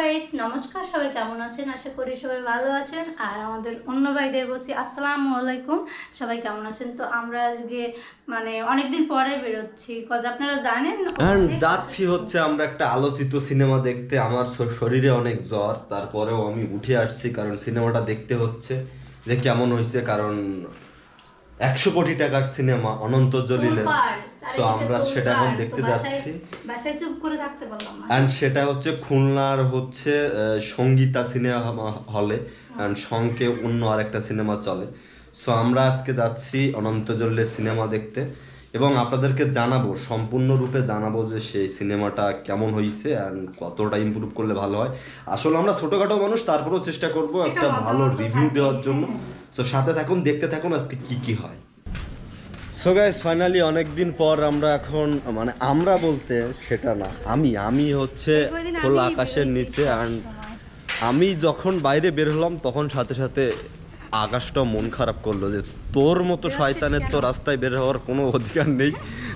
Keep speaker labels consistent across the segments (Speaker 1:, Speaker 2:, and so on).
Speaker 1: Guys, নমস্কার। সবাই কেমন আছেন? আশা করি সবাই ভালো আছেন। আর আমাদের অন্য ভাইদের বলছি আসসালামু আলাইকুম। সবাই কেমন আছেন? তো আমরা আজকে অনেকদিন পরে বেরোচ্ছি, কজ আপনারা জানেন
Speaker 2: যাচ্ছি হচ্ছে আমরা একটা আলোচিত সিনেমা দেখতে। আমার শরীরে অনেক জ্বর, তারপরেও আমি উঠে আসছি কারণ সিনেমাটা দেখতে হচ্ছে যে কেমন হয়েছে। কারণ 100 কোটি টাকার সিনেমা অনন্ত জলিলের, তো আমরা সেটা এখন দেখতে যাচ্ছি।
Speaker 1: বাসায় চুপ করে থাকতে পারলাম না।
Speaker 2: অ্যান্ড সেটা হচ্ছে খুলনার হচ্ছে সঙ্গীতা সিনেমা হলে, অ্যান্ড সঙ্গে অন্য আরেকটা সিনেমা চলে। সো আমরা আজকে যাচ্ছি অনন্ত জলিলের সিনেমা দেখতে এবং আপনাদেরকে জানাবো, সম্পূর্ণরূপে জানাবো যে সেই সিনেমাটা কেমন হয়েছে অ্যান্ড কতটা ইমপ্রুভ করলে ভালো হয়। আসলে আমরা ছোটোখাটো মানুষ, তারপরেও চেষ্টা করব একটা ভালো রিভিউ দেওয়ার জন্য। তো সাথে থাকুন, দেখতে থাকুন আজকে কি হয়। সো গাইস, ফাইনালি অনেকদিন পর আমরা এখন আমরা বলতে সেটা না, আমি হচ্ছে খোলা আকাশের নিচে। অ্যান্ড আমি যখন বাইরে বের হলাম তখন সাথে সাথে আকাশটা মন খারাপ করলো যে তোর মতো শয়তানের তো রাস্তায় বের হওয়ার কোনো অধিকার নেই,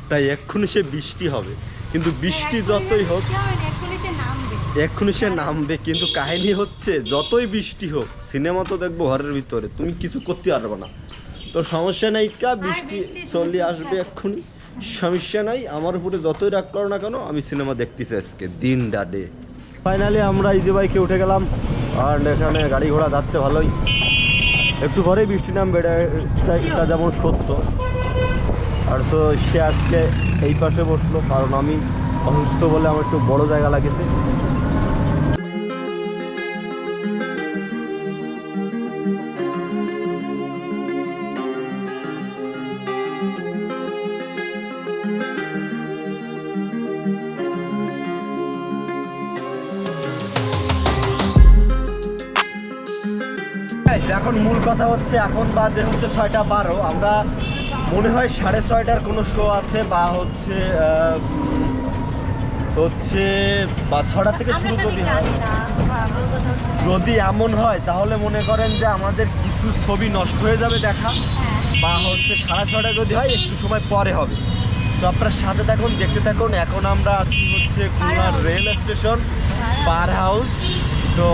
Speaker 2: তাই এক্ষুনি সে বৃষ্টি হবে। কিন্তু বৃষ্টি যতই হোক এক্ষুনি সে নামবে, কিন্তু কাহিনী হচ্ছে যতই বৃষ্টি হোক সিনেমা তো দেখবো ঘরের ভিতরে, তুমি কিছু করতে পারবে না। তো সমস্যা নাই, বৃষ্টি চলে আসবে এক্ষুনি, সমস্যা নাই। আমার উপরে যতই রাগ করো না কেন, আমি সিনেমা দেখতেছি আজকে দিন ডে। ফাইনালি আমরা ইজি বাইকে উঠে গেলাম, আর এখানে গাড়ি ঘোড়া যাচ্ছে ভালোই। একটু পরেই বৃষ্টি নামবে, এটা যেমন সত্য। আর তো সে আজকে এই পাশে বসলো কারণ আমি অসুস্থ বলে আমার একটু বড় জায়গা লাগেছে। এখন মূল কথা হচ্ছে, এখন বাজে হচ্ছে 6:12। আমরা মনে হয় 6:30টার কোনো শো আছে, বা হচ্ছে বা 6টা থেকে শুরু যদি হয়। যদি এমন হয় তাহলে মনে করেন যে আমাদের কিছু ছবি নষ্ট হয়ে যাবে দেখা, বা হচ্ছে 6:30 যদি হয় একটু সময় পরে হবে। তো আপনার সাথে থাকুন, দেখতে থাকুন। এখন আমরা আছি হচ্ছে খুলনার রেল স্টেশন পার হাউস। তো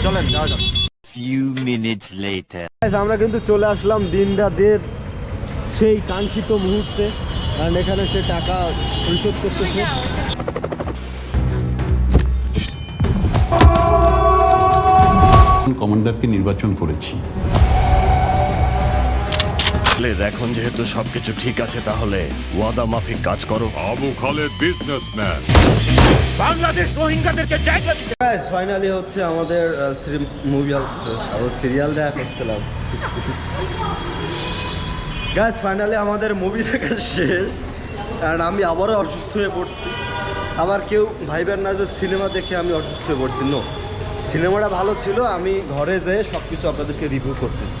Speaker 2: চলেন যাওয়া যাক।
Speaker 3: Few minutes later.
Speaker 2: আমরা কিন্তু চলে আসলাম দিনরাতের সেই কাঙ্ক্ষিত মুহূর্তে, কারণ এখানে সে টাকা পরিশোধ করতেছে।
Speaker 4: কমান্ডারকে নির্বাচন করেছি।
Speaker 5: এখন যেহেতু সবকিছু ঠিক আছে, তাহলে ওয়াদা মাফিক কাজ করো।
Speaker 6: আবু খালেদ বিজনেসম্যান।
Speaker 5: বাংলাদেশ রোহিঙ্গাদেরকে জায়গা দিতে।
Speaker 2: ফাইনালি হচ্ছে আমাদের মুভি সিরিয়াল দেখা করছিলাম। গাইস, ফাইনালি আমাদের মুভি দেখা শেষ, কারণ আমি আবারও অসুস্থ হয়ে পড়ছি। আবার কেউ ভাইবেন না যে সিনেমা দেখে আমি অসুস্থ হয়ে পড়ছি। নো, সিনেমাটা ভালো ছিল। আমি ঘরে যেয়ে সব কিছু আপনাদেরকে রিভিউ করতেছি।